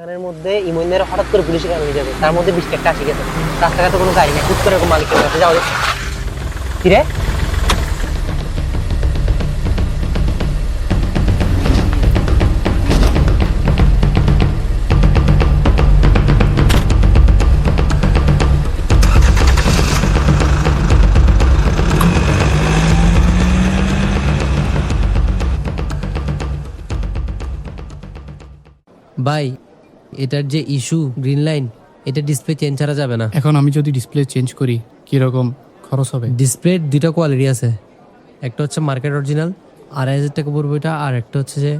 এখানের মধ্যে ইমনের হঠাৎ করে পুলিশের কাছে যাবে, তার মধ্যে 20 টাকা আসি গেছে, রাস্তাঘাটে কোনো গাড়ি নেই, খুব করে মালিকের কাছে যাওয়া যায়। কি রে ভাই, এটার যে ইস্যু গ্রিন লাইন, এটা ডিসপ্লে চেঞ্জ করা যাবে না। এখন আমি যদি ডিসপ্লে চেঞ্জ করি কিরকম খরচ হবে? ডিসপ্লের দুটো কোয়ালিটি আছে, একটা হচ্ছে মার্কেট অরিজিনাল 2,500 টাকা পড়বে এটা, আর একটা হচ্ছে যে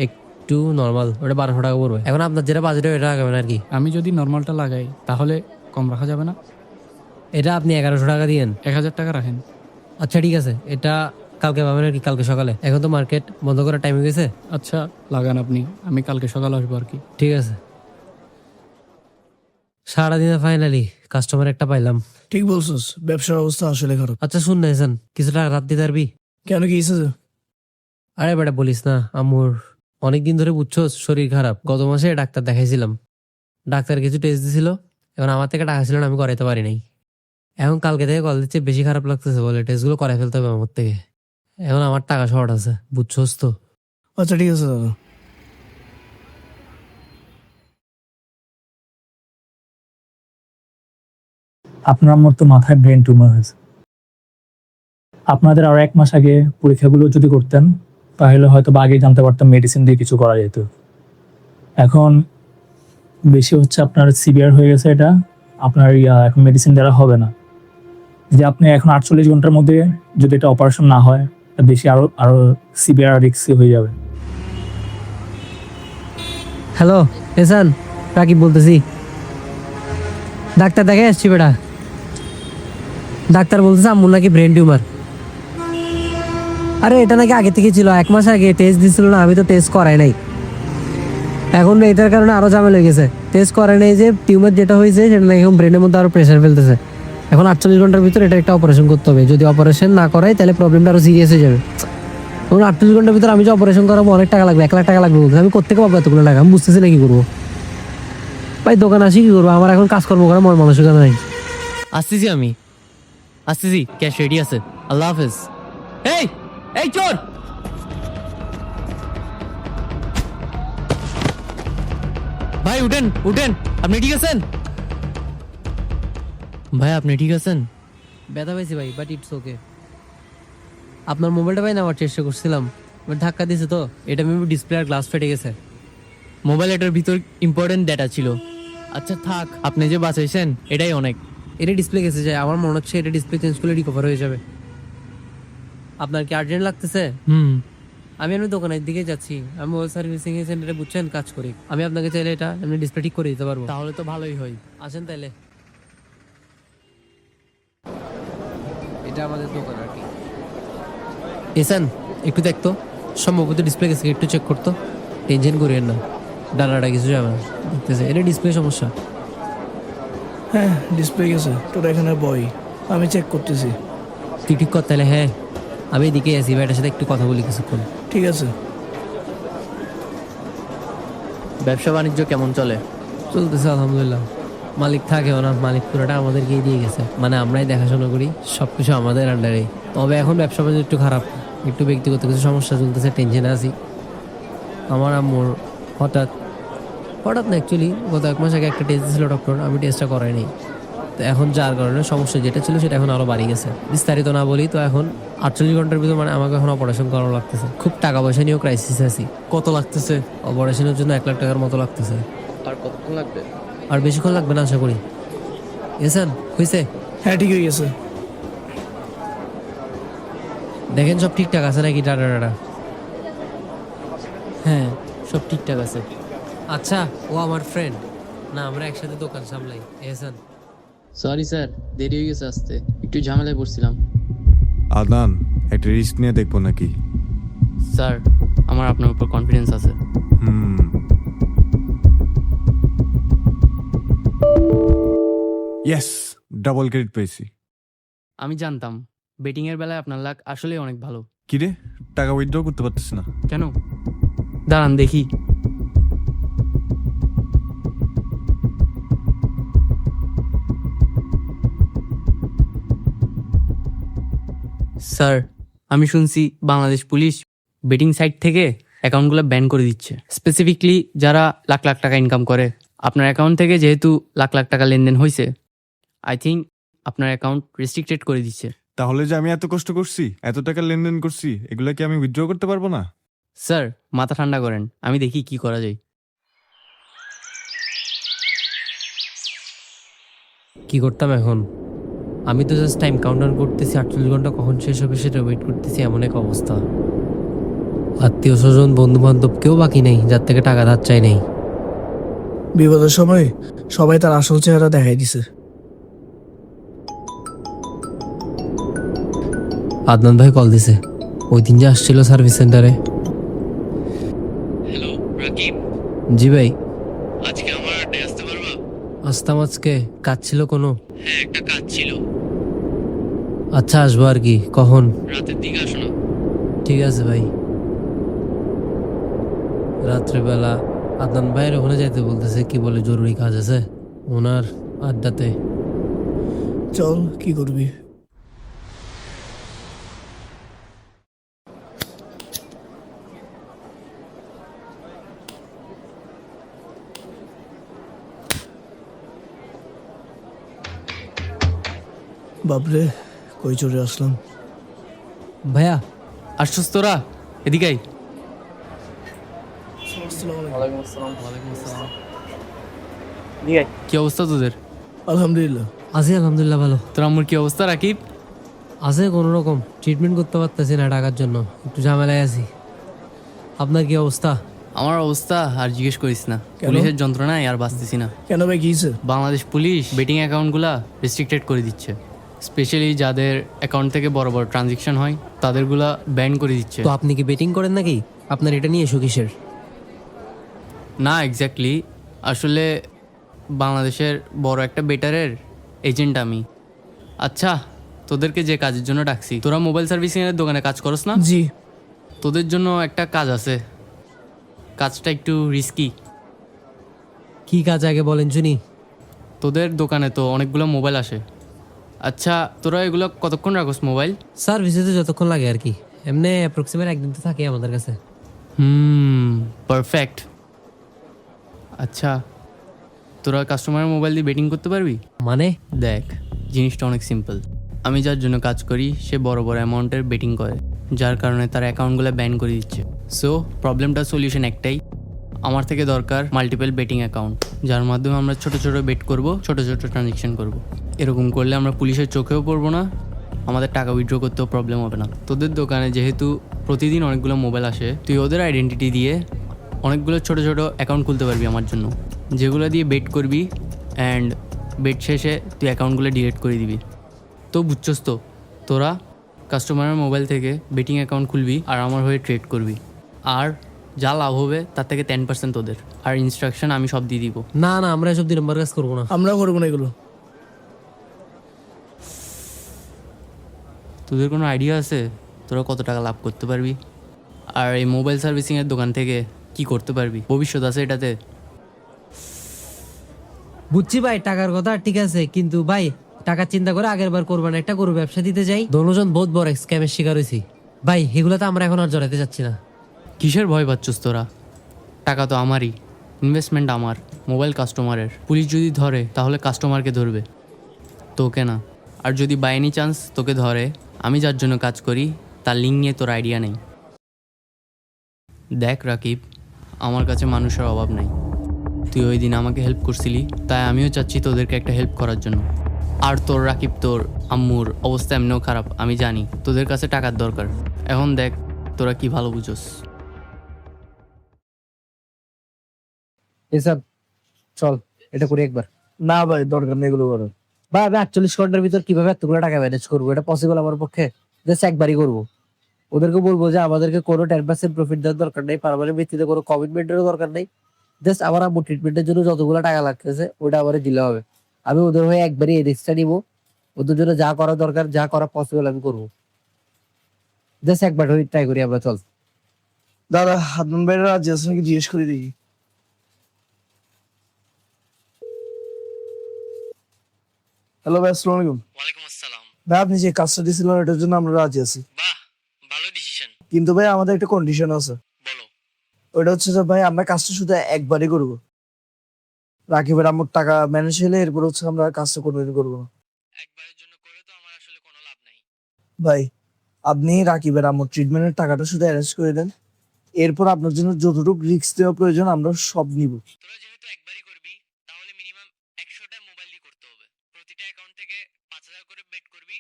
একটু নর্মাল, ওটা 1200 টাকা পড়বে। এখন আপনার যেটা বাজেটে ওটা লাগাবেন আর কি। আমি যদি নর্মালটা লাগাই তাহলে কম রাখা যাবে না? এটা আপনি 1100 টাকা দিয়েন। 1000 টাকা রাখেন। আচ্ছা ঠিক আছে, এটা কালকে পাবেন আর কি, কালকে সকালে। এখন তো মার্কেট বন্ধ করার টাইম হয়ে গেছে। আচ্ছা লাগান আপনি, আমি কালকে সকালে আসবো আর কি। ঠিক আছে। সারাদিনে ফাইনালি কাস্টমার একটা পাইলাম। ঠিক বলছিস, ব্যবসার অবস্থা আসলে খারাপ। আচ্ছা শুন না এসান, কিছু টাকা রাত দিতে পারবি? কেন কি হয়েছে? আরে বেটা বলিস না, আমুর অনেকদিন ধরে বুঝছো শরীর খারাপ। গত মাসে ডাক্তার দেখাইছিলাম, ডাক্তার কিছু টেস্ট দিছিল, এখন আমার থেকে টাকা ছিল না, আমি করাইতে পারি নাই। এখন কালকে থেকে কল দিচ্ছে, বেশি খারাপ লাগতেছে বলে টেস্টগুলো করাই ফেলতে হবে আমার থেকে। এখন আমার টাকা শর্ট আছে, বুঝছোস তো। আচ্ছা ঠিক আছে দাদা। আপনার আম্মুর তো মাথায় ব্রেন টিউমার হয়েছে। আপনাদের আরো 1 মাস আগে পরীক্ষাগুলো যদি করতেন তাহলে হয়তো বা আগে জানতে পারতাম মেডিসিন দিয়ে কিছু করা যেত। এখন বেশি হচ্ছে, আপনার সিভিয়ার হয়ে গেছে এটা, আপনার এখন মেডিসিন দেওয়া হবে না। যে আপনি এখন 48 ঘন্টার মধ্যে যদি এটা অপারেশন না হয়, বেশি আরো আরো সিভিয়ার রিস্কি হয়ে যাবে। হ্যালো এসান, রাকিব বলতেছি। ডাক্তার দেখে আসছি বেটা। ডাক্তার বলতেছে আম্মুর নাকি ব্রেন টিউমার। আরে এটা নাকি আগে থেকে ছিল, 1 মাস আগে টেস্ট দিছিল না, আমি তো টেস্ট করাই নাই। এখন এটার কারণে আরো ঝামেলা হয়ে গেছে, টেস্ট করাই নাই। যে টিউমার যেটা হয়েছে সেটা নাকি এখন ব্রেনের মধ্যে আরো প্রেশার ফেলতেছে। এখন 48 ঘন্টার ভিতরে এটা একটা অপারেশন করতে হবে। যদি অপারেশন না করাই তাহলে প্রবলেমটা আরো সিরিয়াস হয়ে যাবে। এখন 48 ঘন্টার ভিতরে আমি যে অপারেশন করাবো, অনেক টাকা লাগবে, 1 লাখ টাকা লাগবে বলতে। আমি কোথেকে পাবো এতগুলো টাকা? আমি বুঝতেছি না কি করবো। ভাই দোকান আসি কি করবো, আমার এখন কাজকর্ম করার মন মানসিকতা নাই। আসতেছি আমি, আসতেছি, ক্যাশ রেডি আছে। আল্লাহ হাফেজ। এই এই চোর! ভাই উঠেন উঠেন, আপনি ঠিক আছেন? ভাই আপনি ঠিক আছেন? ব্যথা পাইছি ভাই, বাট ইটস ওকে। আপনার মোবাইলটা ভাই নেওয়ার চেষ্টা করছিলাম, বাট ধাক্কা দিয়েছে তো, এটা মেবি ডিসপ্লে আর গ্লাস ফেটে গেছে। মোবাইল এটার ভিতর ইম্পর্টেন্ট ডেটা ছিল। আচ্ছা থাক, আপনি যে বাঁচাইছেন এটাই অনেক। এটা ডিসপ্লে গেছে যায়, আমার মনে হচ্ছে এটা ডিসপ্লে চেঞ্জ করলে রিকভার হয়ে যাবে। আপনার কি আর্জেন্ট লাগতেছে? আমি আপনার দোকানের দিকে যাচ্ছি, আমি মোবাইল সার্ভিসিং সেন্টারে বুঝছেন কাজ করি। আমি আপনাকে চাইলে এটা এমনি ডিসপ্লে ঠিক করে দিতে পারবো। তাহলে তো ভালোই হয়। আসেন তাইলে। এটা আমাদের দোকান আর কি। এসান একটু দেখতো, সম্ভবত ডিসপ্লে গেছে, একটু চেক করতো। টেনশন করিয়েন না, ডালাটা কিছু যাবে না। দেখতেছে এটা ডিসপ্লে সমস্যা। হ্যাঁ ডিসপ্লে গেছে, তোর এখানে বই, আমি চেক করতেছি। তুই ঠিক কর তাহলে। হ্যাঁ আমি এদিকে আছি, ভাইটার সাথে একটু কথা বলি কিছুক্ষণ। ঠিক আছে। ব্যবসা বাণিজ্য কেমন চলে? চলতেছে আলহামদুলিল্লাহ। মালিক থাকেও না, মালিক পুরোটা আমাদেরকেই দিয়ে গেছে, মানে আমরাই দেখাশোনা করি, সবকিছু আমাদের আন্ডারে। তবে এখন ব্যবসা বাণিজ্য একটু খারাপ, একটু ব্যক্তিগত কিছু সমস্যা চলতেছে, টেনশনে আছি। আমার আম্মুর হঠাৎ না, অ্যাকচুয়ালি গত 1 মাস আগে একটা টেস্ট দিয়েছিল ডক্টর, আমি টেস্টটা করাইনি। তো এখন যার কারণে সমস্যা যেটা ছিল সেটা এখন আরো বাড়ি গেছে। বিস্তারিত না বলি তো, এখন 48 ঘন্টার ভিতর মানে আমাকে এখন অপারেশন করানো লাগতেছে। খুব টাকা পয়সা নিয়েও ক্রাইসিস আছি। কত লাগতেছে? অপারেশনের জন্য 1 লাখ টাকার মতো লাগতেছে। আর কতক্ষণ লাগবে? আর বেশিক্ষণ লাগবে না আশা করি। এসান হয়েছে? হ্যাঁ ঠিক হয়ে গেছে। দেখেন সব ঠিকঠাক আছে নাকি? টাটা। হ্যাঁ সব ঠিকঠাক আছে। আচ্ছা ও আমার ফ্রেন্ড না, আমরা একসাথে দোকান সামলাই। এসান সরি স্যার, দেরি হয়ে গেছে আসতে, একটু ঝামেলায় পড়ছিলাম। আদনান, একটা রিস্ক নিয়ে দেখবো নাকি? স্যার আমার আপনার উপর কনফিডেন্স আছে। ইয়েস, ডাবল ক্রেডিট পেয়েছি। আমি জানতাম বেটিং এর বেলায় আপনার লাক আসলেই অনেক ভালো। কিরে, টাকা উইথড্র করতে পারতেছ না কেন? দাঁড়ান দেখি। স্যার, আমি শুনছি বাংলাদেশ পুলিশ বেটিং সাইট থেকে অ্যাকাউন্টগুলো ব্যান করে দিচ্ছে, স্পেসিফিকলি যারা লাখ লাখ টাকা ইনকাম করে। আপনার অ্যাকাউন্ট থেকে যেহেতু লাখ লাখ টাকা লেনদেন হয়েছে, আই থিঙ্ক আপনার অ্যাকাউন্ট রেস্ট্রিক্টেড করে দিচ্ছে। তাহলে যে আমি এত কষ্ট করছি, এত টাকা লেনদেন করছি, এগুলা কি আমি উইথড্র করতে পারবো না? স্যার, মাথা ঠান্ডা করেন, আমি দেখি কি করা যায়। কি করতাম এখন? আমি তো জাস্ট টাইম কাউন্টার করতেছি, 48 ঘন্টা কখন শেষ হবে সেটা ওয়েট করতেছি, এমন এক অবস্থা। আত্মীয় স্বজন বন্ধু বান্ধব কেউ বাকি নেই যার থেকে টাকা ধার চাই নেই। বিপদের সময় সবাই তার আসল চেহারা দেখাই দিছে। আদনান ভাই কল দিছে, ওই দিন যে আসছিল সার্ভিস সেন্টারে। হ্যালো রাকিব, জি ভাই। আজকে আমার আড্ডায় আসতে পারবা? আসতাম আজকে, কাজ ছিল কোনো? হ্যাঁ, একটা কাজ ছিল। আচ্ছা আসবো আর কি, কখন? রাতের দিকে আসো না। ঠিক আছে ভাই। রাত্রেবেলা আদনান ভাইয়ের ওখানে যাইতে বলতেছে, কি বলে জরুরি কাজ আছে ওনার আড্ডাতে। চল, কি করবি? বাপরে, কই চলে আসলাম। ভাইয়া আসছস তোরা? এদিকে আই। কি অবস্থা তোদের? আলহামদুলিল্লাহ। আছি আলহামদুলিল্লাহ ভালো। তোর আম্মুর কি অবস্থা রাকিব? আছে কোনো রকম, ট্রিটমেন্ট করতে পারতেছি না টাকার জন্য, একটু ঝামেলায় আছি। আপনার কি অবস্থা? আমার অবস্থা আর জিজ্ঞেস করিস না, কেন? পুলিশের যন্ত্রণায় আর বাঁচতেছি না। কেন ভাই, কি হয়েছে? বাংলাদেশ পুলিশ বেটিং অ্যাকাউন্টগুলা রেস্ট্রিক্টেড করে দিচ্ছে, স্পেশালি যাদের অ্যাকাউন্ট থেকে বড় বড় ট্রানজেকশন হয় তাদেরগুলা ব্যান করে দিচ্ছে। তো আপনি কি বেটিং করেন নাকি? আপনার এটা নিয়ে ইস্যু কিসের? না, এক্স্যাক্টলি, আসলে বাংলাদেশের বড় একটা বেটারের এজেন্ট আমি। আচ্ছা, তোদেরকে যে কাজের জন্য ডাকছি, তোরা মোবাইল সার্ভিসিং এর দোকানে কাজ করস না? জি। তোদের জন্য একটা কাজ আছে, কাজটা একটু রিস্কি। কি কাজ আগে বলেন শুনি। তোদের দোকানে তো অনেকগুলো মোবাইল আসে। আচ্ছা, তোরা এগুলো কতক্ষণ রাখোস মোবাইল? সার্ভিসে তো যতক্ষণ লাগে আর কি, এমনি অ্যাপ্রক্সিমেট একদিন তো থাকে আমাদের কাছে। পারফেক্ট। আচ্ছা, তোরা কাস্টমারের মোবাইল দিয়ে বেটিং করতে পারবি? মানে? দেখ, জিনিসটা অনেক সিম্পল। আমি যার জন্য কাজ করি সে বড় বড় অ্যামাউন্টের বেটিং করে, যার কারণে তার অ্যাকাউন্টগুলো ব্যান করে দিচ্ছে। সো প্রবলেমটার সলিউশন একটাই, আমার থেকে দরকার মাল্টিপল বেটিং অ্যাকাউন্ট, যার মাধ্যমে আমরা ছোট ছোট বেট করব, ছোট ছোট ট্রানজেকশন করব। এরকম করলে আমরা পুলিশের চোখেও পড়বো না, আমাদের টাকা উইথড্র করতেও প্রবলেম হবে না। তোদের দোকানে যেহেতু প্রতিদিন অনেকগুলো মোবাইল আসে, তুই ওদের আইডেন্টিটি দিয়ে অনেকগুলো ছোট ছোট অ্যাকাউন্ট খুলতে পারবি আমার জন্য, যেগুলো দিয়ে বেট করবি অ্যান্ড বেট শেষে তুই অ্যাকাউন্টগুলো ডিলিট করে দিবি। তো বুঝছস তো, তোরা কাস্টমারের মোবাইল থেকে বেটিং অ্যাকাউন্ট খুলবি আর আমার হয়ে ট্রেড করবি, আর যা লাভ হবে তার থেকে 10% তোদের, আর ইনস্ট্রাকশন আমি সব দিয়ে দিব। না না, আমরা এসব 2 নম্বর কাজ করবো না। আমরা করবো না এগুলো। তোদের কোনো আইডিয়া আছে তোরা কত টাকা লাভ করতে পারবি, আর এই মোবাইল সার্ভিসিংয়ের দোকান থেকে কি করতে পারবি? ভবিষ্যৎ আছে এটাতে। বুঝছি ভাই টাকার কথা, ঠিক আছে, কিন্তু ভাই টাকার চিন্তা করে আগের বার করবেন একটা গরু ব্যবসা দিতে যাই, দোনোজন বহুত বড় স্ক্যামের শিকার হয়েছি ভাই, এগুলোতে আমরা এখন আর জড়াতে যাচ্ছি না। কিসের ভয় পাচ্ছিস তোরা? টাকা তো আমারই, ইনভেস্টমেন্ট আমার, মোবাইল কাস্টমারের। পুলিশ যদি ধরে তাহলে কাস্টমারকে ধরবে, তোকে না। আর যদি বাই এনি চান্স তোকে ধরে, আমি যার জন্য কাজ করি তার লিঙ্ক নিয়ে তোর আইডিয়া নেই। দেখ রাকিব, আমার কাছে মানুষের অভাব নাই, তুই ওই দিন আমাকে হেল্প করছিলি, তাই আমিও চাচ্ছি তোদেরকে একটা হেল্প করার জন্য। আর তোর রাকিব, তোর আম্মুর অবস্থা এমনিও খারাপ, আমি জানি তোদের কাছে টাকার দরকার। এখন দেখ তোরা কি ভালো বুঝোস। এসব চল, এটা করি একবার। না ভাই, দরকার নেই এগুলো করার। ভাই আমি 48 ঘন্টার ভিতর কিভাবে এতগুলো টাকা ম্যানেজ করবো? এটা পসিবল আমার পক্ষে? জাস্ট একবারই করবো। ওদেরকে বলবো যে আমাদেরকে কোনো 10% প্রফিট দেওয়ার দরকার নেই, পার্মানেন্ট ভিত্তিতে কোনো কমিটমেন্টেরও দরকার নেই। জাস্ট আমার আম্মু ট্রিটমেন্টের জন্য যতগুলো টাকা লাগতেছে ওটা আমারে দিলে হবে। আমি ওদের হয়ে একবারই এই রিস্কটা নিবো। ওদের জন্য যা করা দরকার, যা করা পসিবল আমি করবো। জাস্ট একবার ট্রাই করি আমরা, চল। দাদা, হাদমান ভাইরা রাজি আছে নাকি জিজ্ঞেস করে দেখি। হ্যালো ভাই, আসসালামু আলাইকুম। ওয়ালাইকুম আসসালাম। ভাই আপনি যে কাজটা দিয়েছিলেন এটার জন্য আমরা রাজি আছি, বাহ, ভালো ডিসিশন। কিন্তু ভাই আমাদের একটা কন্ডিশন আছে। বলো। ওটা হচ্ছে যে ভাই আমরা কাজটা শুধু একবারই করবো। রাকিবের আমার টাকা ম্যানেজ হলে এরপর হচ্ছে আমরা কাজটা কন্টিনিউ করবো না। একবারের জন্য করে তো আমার আসলে কোনো লাভ নাই। ভাই আপনি রাকিবের আমার ট্রিটমেন্টের টাকাটা শুধু অ্যারেঞ্জ করে দেন, এরপর আপনার জন্য যতটুকু রিস্ক দেওয়া প্রয়োজন আমরা সব নিব। তোরা যেহেতু একবারই করবি, তাহলে মিনিমাম 100টা মোবাইল দিয়ে করতে হবে। প্রতিটা অ্যাকাউন্ট থেকে 5,000 করে বেট করবি,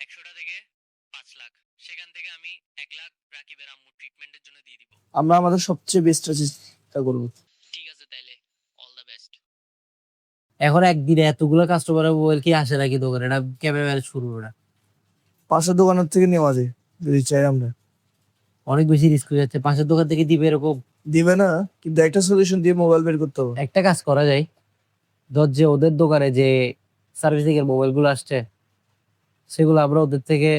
100টা থেকে 5 লাখ। সেখান থেকে আমি 1 লাখ রাকিবের আম্মুর ট্রিটমেন্টের জন্য দিয়ে দিব। আমরা আমাদের সবচেয়ে বেস্টটা চেষ্টা করবো। ঠিক আছে তাইলে, অল দ্য বেস্ট। এখন একদিনে এতগুলো কাস্টমারের মোবাইল কি আসে নাকি দোকানে? এটা ক্যামেরা ম্যানেজ করবো না, পাশের দোকানের থেকে নেওয়া যায় যদি চাই আমরা। অনেক বেশি রিস্ক হয়ে যাচ্ছে। পাশের দোকান থেকে দিবে এরকম? দিবে না, কিন্তু একটা সলিউশন দিয়ে মোবাইল বের করতে হবে। একটা কাজ করা যায়, ধর যে ওদের দোকানে যে সার্ভিসিং এর মোবাইল গুলো আসছে সেগুলো আমরা ওদের থেকে,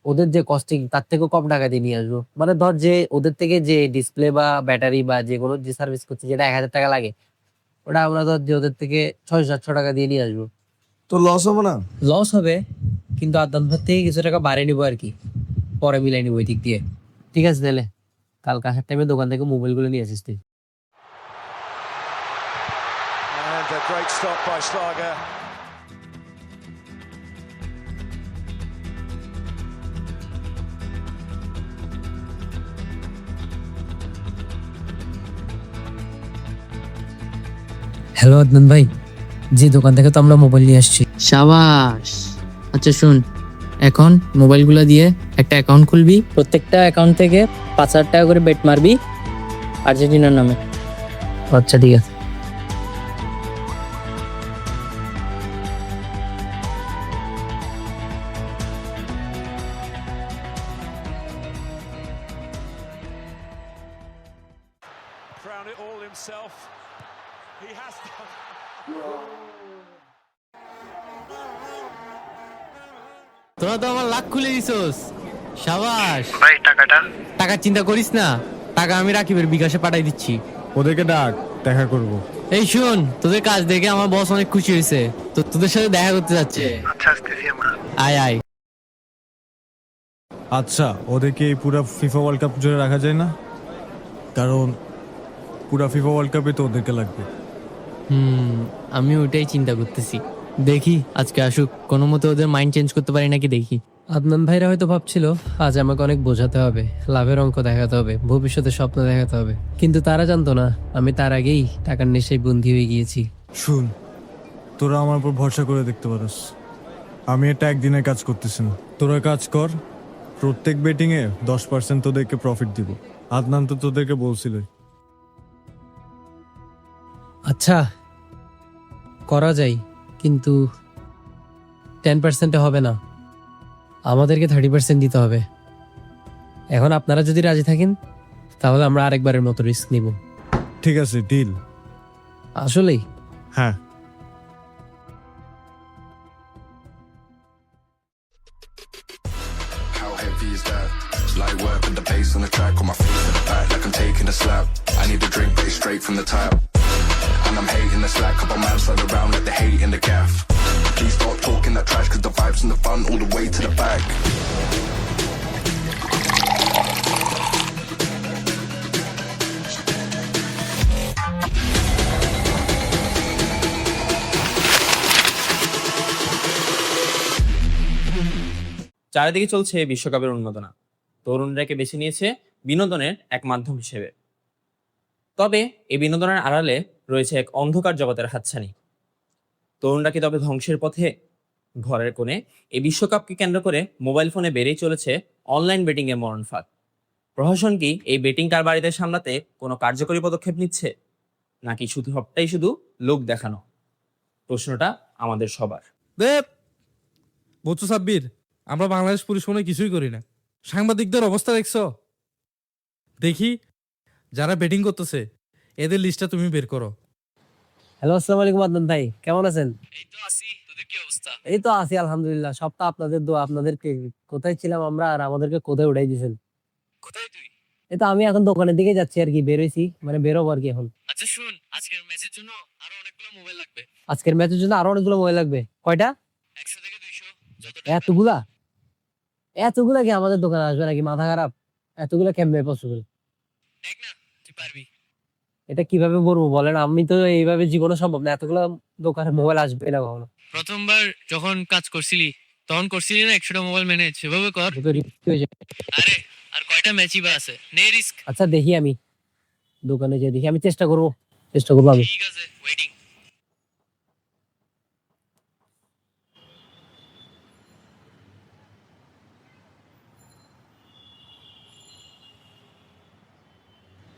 ওদের যে কস্টিং তার থেকেও কম টাকা দিয়ে নিয়ে আসবো। মানে ধর যে ওদের থেকে যে ডিসপ্লে বা ব্যাটারি বা যে কোনো যে সার্ভিস করছে যেটা 1,000 টাকা লাগে, ওটা আমরা ধর যে ওদের থেকে 600-700 টাকা দিয়ে নিয়ে আসবো। তো লস হবে না? লস হবে, কিন্তু আদান ভাত থেকে কিছু টাকা বাড়িয়ে নিবো আর কি, পরে মিলাই নিবো ওই দিক দিয়ে। ঠিক আছে তাহলে কালকে আসার টাইমে দোকান থেকে মোবাইল গুলো নিয়ে আসিস তুই। And a great stop by Schlager. Hello Adnan ভাই, যে দোকান থেকে তো আমরা মোবাইল নিয়ে আসছি। শাবাশ। আচ্ছা শুন, এখন মোবাইলগুলো দিয়ে একটা অ্যাকাউন্ট খুলবি, প্রত্যেকটা অ্যাকাউন্ট থেকে 5,000 টাকা করে বেট মারবি আর্জেন্টিনার নামে। আচ্ছা ঠিক আছে। Crown it all himself. He has done. তোরা তো আমার লাখ খুলে দিছস। শাবাশ ভাই। টাকার চিন্তা করিস না, টাকা আমি রাকিবের বিকাশে পাঠাই দিচ্ছি। ওদেরকে ডাক, দেখা করব। এই শুন, তোদের কাজ দেখে আমার বস অনেক খুশি হয়েছে, তো তোদের সাথে দেখা করতে যাচ্ছে। আয় আয়। আচ্ছা, ওদেরকে এই পুরো ফিফা ওয়ার্ল্ড কাপ জুড়ে রাখা যায় না? কারণ পুরো ফিফা ওয়ার্ল্ড কাপে তো ওদেরকে লাগবে। আমি ওইটাই চিন্তা করতেছি। দেখি আজকে আসুক, কোনো মতে ওদের মাইন্ড চেঞ্জ করতে পারি নাকি দেখি। আদনান ভাইরা হয়তো ভাবছিল আজ আমাকে অনেক বোঝাতে হবে, লাভের অঙ্ক দেখাতে হবে, ভবিষ্যতে স্বপ্ন দেখাতে হবে, কিন্তু তারা জানতো না আমি তার আগেই টাকার নেশায় বন্দী হয়ে গিয়েছি। শুন, তোরা আমার উপর ভরসা করে দেখতে পারিস। আমি এটা একদিনের কাজ করতেছি না। তোরা কাজ কর, প্রত্যেক বেটিংয়ে 10% তোদেরকে প্রফিট দিব। আদনান তো তোদেরকে বলছিল। আচ্ছা করা যায়, কিন্তু 10%-এ হবে না, আমাদেরকে 30% দিতে হবে। এখন আপনারা যদি রাজি থাকেন তাহলে আমরা আরেকবারের মতো রিস্ক নিব। ঠিক আছে, ডিল। আসলেই? হ্যাঁ। How heavy is that? Light work with the bass on the track, on my face in the back like I'm taking a slap. I need a drink, but it's straight from the tap. And I'm hating the slack, couple man slide around like the hate in the gaff. Please stop talking that trash, cause the vibes and the fun all the way to the back. চারিদিকে চলছে বিশ্বকাপের উন্মাদনা। তরুণরাকে বেছে নিয়েছে বিনোদনের এক মাধ্যম হিসেবে। তবে এই বিনোদনের আড়ালে রয়েছে এক অন্ধকার জগতের হাতছানি। তরুণরা কি তবে ধ্বংসের পথে? ঘরের কোণে এই বিশ্বকাপকে কেন্দ্র করে মোবাইল ফোনে বেড়েই চলেছে অনলাইন বেটিং এর মরণ ফাঁদ। প্রশাসন কি এই বেটিং কারবারিদের সামলাতে কোনো কার্যকরী পদক্ষেপ নিচ্ছে, নাকি সবটাই শুধু লোক দেখানো? প্রশ্নটা আমাদের সবার। বুঝছো সাব্বির, আমরা বাংলাদেশ পুলিশ মনে কিছুই করি না। সাংবাদিকদের অবস্থা দেখছো? দেখি যারা ব্যাটিং করতেছে এদের লিস্টটা তুমি বের করো। হ্যালো, আসসালামু আলাইকুম আদনান ভাই, কেমন আছেন? এই তো আছি, তোদের কি অবস্থা? এই তো আছি আলহামদুলিল্লাহ। সবটা আপনাদের দোয়া। আপনাদেরকে কোথায় ছিলাম আমরা আর আমাদেরকে কোথায় উঠাই দিয়েছেন? কোথায় তুই? এই তো আমি এখন দোকানের দিকে যাচ্ছি আর কি, বেরোইছি, মানে বেরোবো আর কি এখন। আচ্ছা শুন, আজকের ম্যাচের জন্য আরো অনেকগুলো মোবাইল লাগবে। আজকের ম্যাচের জন্য আরো অনেকগুলো মোবাইল লাগবে? কয়টা? 100 থেকে 200, এতগুলা এতগুলা কি আমাদের দোকানে আসবে নাকি? মাথা খারাপ? এতগুলা কেমনে পসিবল? দেখ না তুই পারবি। এটা কিভাবে করবো বলেন? আমি তো এইভাবে জীবনে সম্ভব না, এতগুলা দোকানে মোবাইল আসবে না কখনো। প্রথমবার যখন কাজ করছিলি তখন করছিলি না 100টা মোবাইল ম্যানেজ, সেভাবে কর। এটা তো risky হয়ে যাবে। আরে আর কয়টা ম্যাচই বা আছে, নে রিস্ক। আচ্ছা দেখি, আমি দোকানে যে দেখি, আমি চেষ্টা করবো আমি। ঠিক আছে, ওয়েটিং।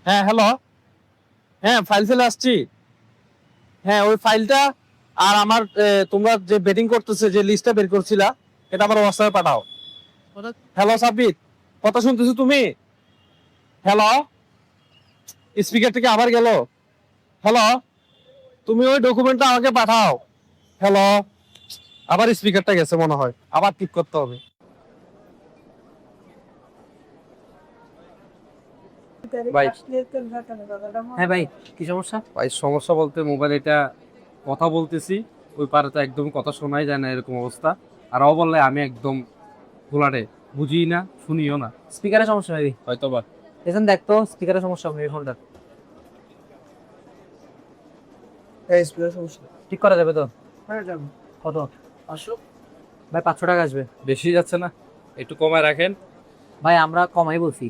হ্যাঁ হ্যালো, হ্যাঁ ফাইল ফেলে আসছি। হ্যাঁ ওই ফাইলটা আর আমার তোমরা যে বেটিং করতেছে যে লিস্টটা বের করছিলা এটা আমার হোয়াটসঅ্যাপে পাঠাও। হ্যালো সাব্বির, কথা শুনতেছো তুমি? হ্যালো, স্পিকার থেকে আবার গেল। হ্যালো, তুমি ওই ডকুমেন্টটা আমাকে পাঠাও। হ্যালো, আবার স্পিকারটা গেছে মনে হয়, আবার ঠিক করতে হবে। ভাই হ্যাঁ ভাই, কি সমস্যা? ভাই সমস্যা বলতে মোবাইল এটা কথা বলতেছি ওই পারে তো একদম কথা শোনাই যায় না, এরকম অবস্থা। আর ও বললে আমি একদম ঘোলাটে, বুঝিই না শুনিও না। স্পিকারের সমস্যা ভাই, হয়তো বা এখানে দেখ তো স্পিকারের সমস্যা হবে ফোনটা। এই স্পিকার সমস্যা ঠিক করা যাবে তো? হ্যাঁ যাবো। কত আসো ভাই? 500 টাকা আসবে। বেশি যাচ্ছে না? একটু কমায় রাখেন। ভাই আমরা কমাই বলছি।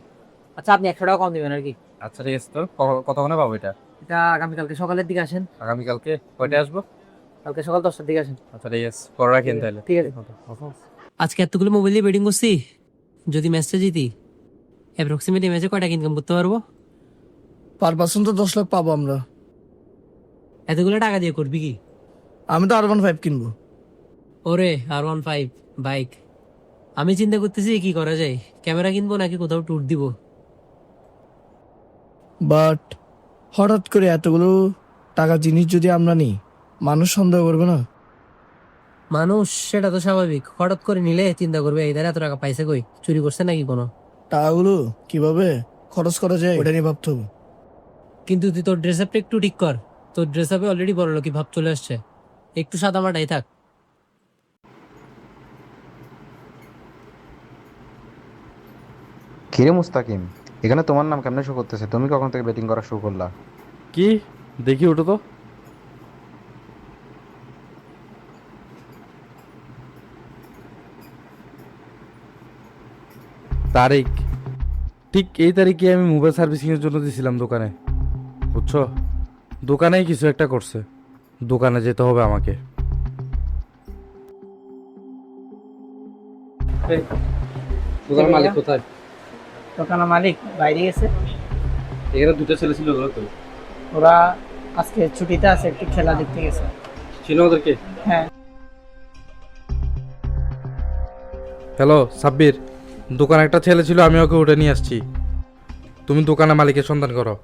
আচ্ছা আপনি 100 টাকা কম দিবেন আর কি। আচ্ছা ঠিক আছে, তো কতক্ষণে পাবো এটা? এটা আগামীকালকে সকালের দিকে আসেন। আগামীকালকে কয়টায় আসবো? কালকে সকাল 10টার দিকে আসেন। আচ্ছা ঠিক আছে, করে রাখেন তাহলে। ঠিক আছে। আজকে এতগুলো মোবাইল দিয়ে বেটিং করছি, যদি ম্যাচটা জিতি অ্যাপ্রক্সিমেটলি ম্যাচে কয় টাকা ইনকাম করতে পারবো? পার পার্সন তো 10 লাখ পাবো আমরা। এতগুলো টাকা দিয়ে করবি কি? আমি তো R15 কিনবো। ওরে R15 বাইক, আমি চিন্তা করতেছি কি করা যায়, ক্যামেরা কিনবো নাকি কোথাও ট্যুর দিব। বাট হঠাৎ করে এতগুলো টাকা জিনিস যদি আমরা নিই, মানুষ সন্দেহ করবে না? মানুষ সেটা তো স্বাভাবিক, হঠাৎ করে নিলে চিন্তা করবে এই দ্বারা এত টাকা পাইছে কই, চুরি করছে নাকি কোনো। টাকাগুলো কিভাবে খরচ করা যায় ওটা নিয়ে ভাবতে হবে। কিন্তু তুই তোর ড্রেস আপটা একটু ঠিক কর, তোর ড্রেস আপে অলরেডি বড় লোকই ভাব চলে আসছে, একটু সাদা মাটাই থাক। কিরে মুস্তাকিম, এখানে তোমার নাম কেমনে শো করতেছে? তুমি কখন থেকে ব্যাটিং করা শুরু করলা? কি দেখি ওটা তো। তারিখ ঠিক এই তারিখে আমি মোবাইল সার্ভিসিং এর জন্য দিয়েছিলাম দোকানে, বুঝছো? দোকানেই কিছু একটা করছে, দোকানে যেতে হবে আমাকে। দোকানের মালিক কোথায়? দোকানের মালিক বাইরে গেছে। এখানে দুটো ছেলে ছিল ওরা তো, ওরা আজকে ছুটিতে আছে, একটু খেলা দেখতে গেছে। ছিল ওদেরকে? হ্যাঁ। হ্যালো সাব্বির, দোকানে একটা ছেলে ছিল, আমি ওকে উঠে নিয়ে আসছি। তুমি দোকানের মালিকের সন্ধান করো।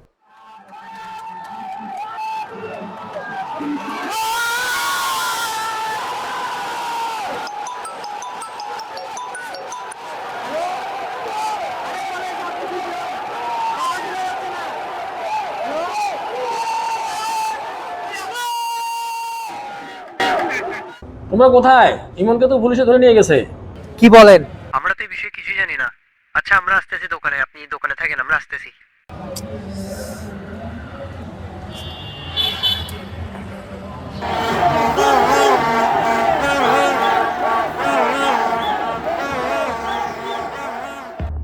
তোমরা কোথায়? ইমনকে তো পুলিশে ধরে নিয়ে গেছে। কি বলেন? আমরা তো এই বিষয়ে কিছুই জানি না। আচ্ছা আমরা আসতেছি দোকানে, আপনি দোকানে থাকেন, আমরা আসতেছি।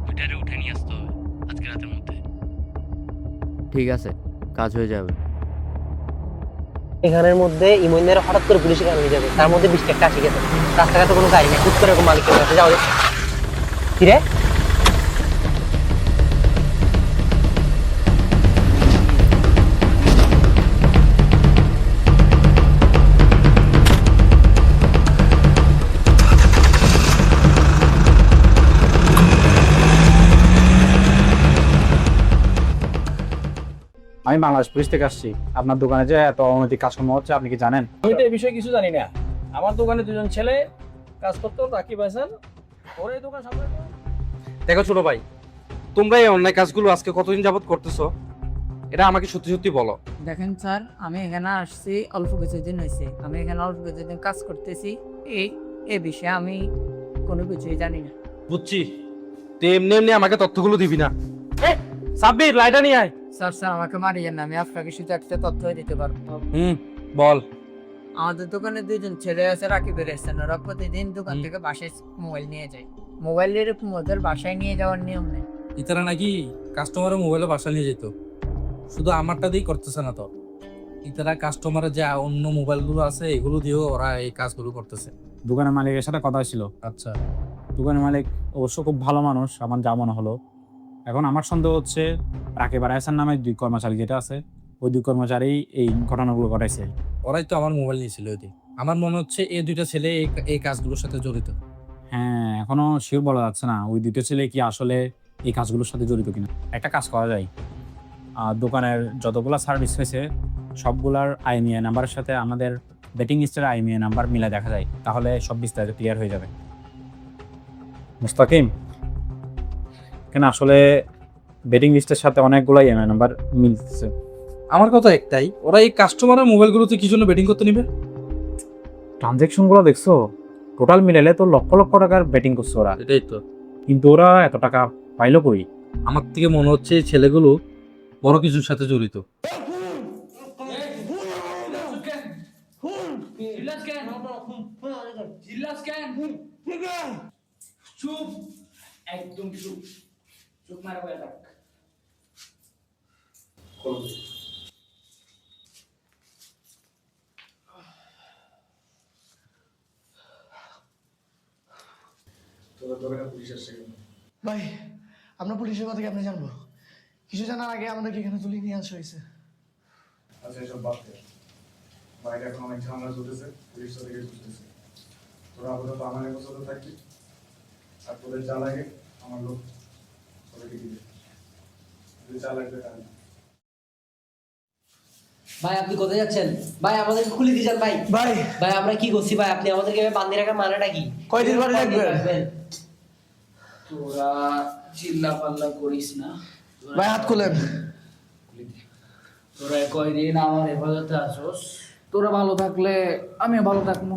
ওইটারে উঠে নিয়ে আসতে হবে আজকে রাতের মধ্যে। ঠিক আছে, কাজ হয়ে যাবে। এখানের মধ্যে ইমনের হঠাৎ করে পুলিশে কেন নিয়ে যাবে? তার মধ্যে 20 টাকা আসে গেছে, রাস্তাঘাটে কোনো গাড়ি নেই, হুট করে এরকম মালিকের কাছে যাওয়া যায়। কি রে? আমি বাংলাদেশ পুলিশ থেকে আসছি। আপনার দোকানে যে এত অনৈতিক কাজকর্ম হচ্ছে, আপনি কি জানেন? আমি তো এই বিষয়ে কিছু জানি না। আমার দোকানে দুজন ছেলে কাজ করতো, রাকিব হাসান, ওর এই দোকান সামনে। দেখো ছোট ভাই, তোমরা এই অন্যায় কাজগুলো আজকে কতদিন যাবত করতেছো, এটা আমাকে সত্যি সত্যি বলো। দেখেন স্যার, আমি এখানে আসছি অল্প কিছুদিন হয়েছে। আমি এখানে অল্প কিছুদিন কাজ করতেছি। এই এ বিষয়ে আমি কোনো কিছুই জানি না। বুঝছি, তুই এমনি এমনি আমাকে তথ্যগুলো দিবি না। সাব্বির, লাইটা নিয়ে আয়। স্যার আমাকে মারিয়েন না, আমি আপনাকে শুধু একটা তথ্য দিতে পারবো। বল। আমাদের দোকানে দুজন ছেলে আছে, রাকিবের এসছেন, ওরা প্রতিদিন দোকান থেকে বাসায় মোবাইল নিয়ে যায়। মোবাইল এরকম ওদের বাসায় নিয়ে যাওয়ার নিয়ম নেই। ইতারা নাকি কাস্টমারের মোবাইলে বাসা নিয়ে যেত, শুধু আমারটা দিয়েই করতেছে না তো, ইতারা কাস্টমারের যে অন্য মোবাইলগুলো আছে এগুলো দিয়েও ওরা এই কাজগুলো করতেছে। দোকানের মালিকের সাথে কথা ছিল। আচ্ছা, দোকানের মালিক অবশ্য খুব ভালো মানুষ, আমার যা মনে হলো। এখন আমার সন্দেহ হচ্ছে রাকিব আর এহসান নামে 2 কর্মচারী যেটা আছে, ওই 2 কর্মচারী এই ঘটনাগুলো ঘটাইছে। ওরাই তো আমার মোবাইল নিয়েছিল ওই দিন। আমার মনে হচ্ছে এই 2টা ছেলে এই কাজগুলোর সাথে জড়িত। হ্যাঁ, এখনো শিওর বলা যাচ্ছে না ওই 2টা ছেলে কি আসলে এই কাজগুলোর সাথে জড়িত কিনা। একটা কাজ করা যায়, দোকানের যতগুলা সার্ভিস হয়েছে সবগুলার IMEI নাম্বারের সাথে আমাদের বেটিং লিস্টের IMEI নাম্বার মিলে দেখা যায়, তাহলে সব বিস্তারিত ক্লিয়ার হয়ে যাবে। মুস্তাকিম, কেন আসলে বেটিং লিস্টের সাথে অনেকগুলো IMEI নাম্বার মিলতেছে। আমার কথা একটাই, ওরা এই কাস্টমারের মোবাইলগুলোতে কি জন্য বেটিং করতে নিবে? ট্রানজ্যাকশনগুলো দেখছো, টোটাল মিলালে তো লক্ষ লক্ষ টাকার বেটিং করছে ওরা। এটাই তো, কিন্তু ওরা এত টাকা পাইলো কই? আমার থেকে মনে হচ্ছে এই ছেলেগুলো বড় কিছুর সাথে জড়িত। ভাই, আমরা পুলিশের কথা কেমনে জানবো? কিছু জানার আগে আমাদেরকে এখানে তুলে নিয়ে আসা হয়েছে। আচ্ছা, এসব বাদ দে। বাইরে এখন অনেক ঝামেলা চলতেছে, পুলিশ থেকে বুঝতেছে। তোরা আপাতত আমার সাথে থাকবি, আর তোদের যা লাগে আমার লোক তোদেরকে দিবে। যদি যা লাগবে তাহলে ভাই আপনি কোথায় যাচ্ছেন? ভাই আমাদেরকে খুলে দিয়ে যান ভাই। ভাই আমরা কি করছি ভাই? আপনি আমাদেরকে বান্ধি রাখার মানেটা কি? কয়দিন পরে রাখবেন? তোরা চিল্লা পাল্লা করিস না ভাই, হাত খুলেন। তোরা কয়দিন আমার হেফাজতে আসোস, তোরা ভালো থাকলে আমিও ভালো থাকবো।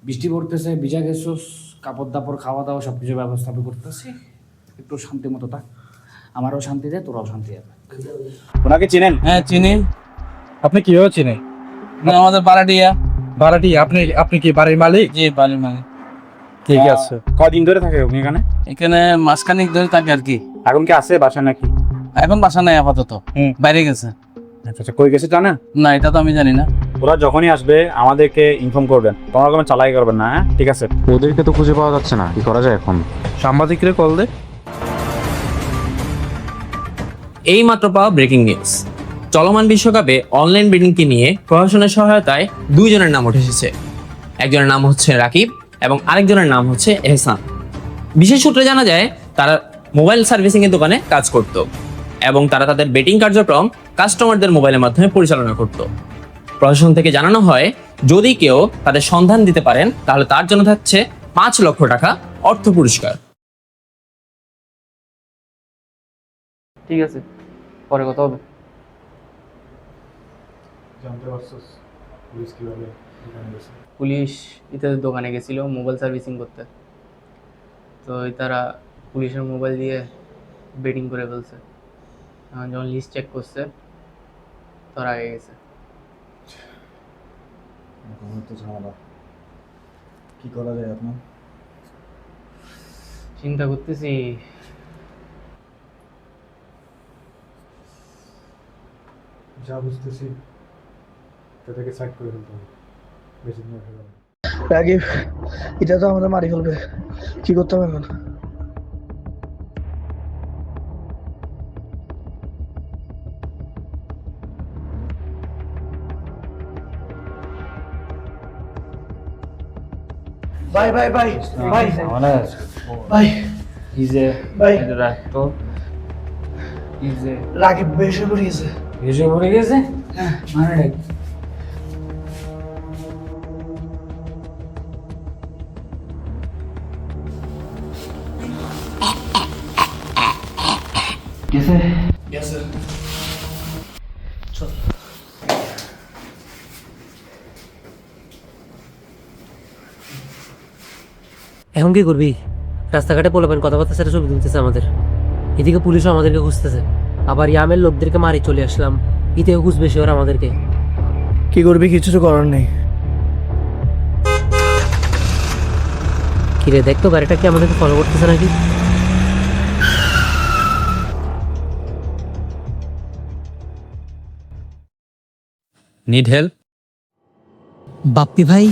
বৃষ্টি পড়তেছে, ভিজা গেছোস, কাপড় দাপড় খাওয়া দাওয়া সবকিছু ব্যবস্থা আমি করতেছি, একটু শান্তি মতো থাক। আমারও শান্তি দেয়, তোরাও শান্তি হবে। ওনাকে চিনেন? হ্যাঁ চিনি। আপনি কিভাবে চিনেন? আমাদের ভাড়াটিয়া। ভাড়াটিয়া? আপনি কি বাড়ির মালিক? জি, বাড়ির মালিক। ঠিক আছে। কদিন ধরে থাকে উনি এখানে? এখানে মাসখানেক ধরে থাকে আর কি। এখন কি আছে বাসা নাকি? এখন বাসা নাই আপাতত, বাইরে গেছে। আচ্ছা, কই গেছে জানেন? না, এটা তো আমি জানি না। ওরা যখনই আসবে আমাদেরকে ইনফর্ম করবেন, কোনো রকম চালাই করবেন না। হ্যাঁ, ঠিক আছে। ওদেরকে তো খুঁজে পাওয়া যাচ্ছে না, কি করা যায় এখন? সাংবাদিকরে কল দে। এই মাত্র পাওয়া ব্রেকিং নিউজ, চলমান বিশ্বকাপে অনলাইন বেটিংকে নিয়ে প্রশাসনের সহায়তায় 2 জনের নাম উঠে এসেছে। একজনের নাম হচ্ছে রাকিব এবং আরেকজনের নাম হচ্ছে এহসান। বিশেষ সূত্রে জানা যায় তারা মোবাইল সার্ভিসিং এর দোকানে কাজ করত এবং তারা তাদের বেটিং কার্যক্রম কাস্টমারদের মোবাইলের মাধ্যমে পরিচালনা করত। প্রশাসন থেকে জানানো হয় যদি কেউ তাদের সন্ধান দিতে পারেন তাহলে তার জন্য থাকছে 5 লক্ষ টাকা অর্থ পুরস্কার। ঠিক আছে, পরে কথা হবে। জানতে পারছিস পুলিশ কিভাবে দোকানে গেছে? পুলিশ ইতাদের দোকানে গেছিল মোবাইল সার্ভিসিং করতে, তো তারা পুলিশের মোবাইল দিয়ে বেটিং করে ফেলছে। এখন যখন লিস্ট চেক করছে তোর আগে গেছে। তো ঝামেলা, কি করা যায় আপনার? চিন্তা করতেছি যা বুঝতেছি তাদেরকে সাইড করে ফেলতে হবে, বেশি দিন রাখা যাবে না। রাকিব, এটা তো আমাদের মারি ফেলবে, কি করতে হবে এখন? ভাই ভাই ভাই ভাই ভাই ইজে ভাই, রাখতো, ইজে রাকিব বেশি পড়ে গেছে। ভেসে পড়ে গেছে। মানে গেছে গেছে। চল এখন কি করবি? রাস্তাঘাটে পোলাপান কথাবার্তা সেটা ছবি তুলতেছে আমাদের, এদিকে পুলিশও আমাদেরকে খুঁজতেছে, আবার ইয়ামের লোকদেরকে মারি চলে আসলাম, ইতেও খুঁজবে সে ওরা আমাদেরকে। কি করবি? কিছু তো করার নেই। কিরে দেখ তো গাড়িটা কি আমাদেরকে ফলো করতেছে নাকি? Need help? বাপ্পি ভাই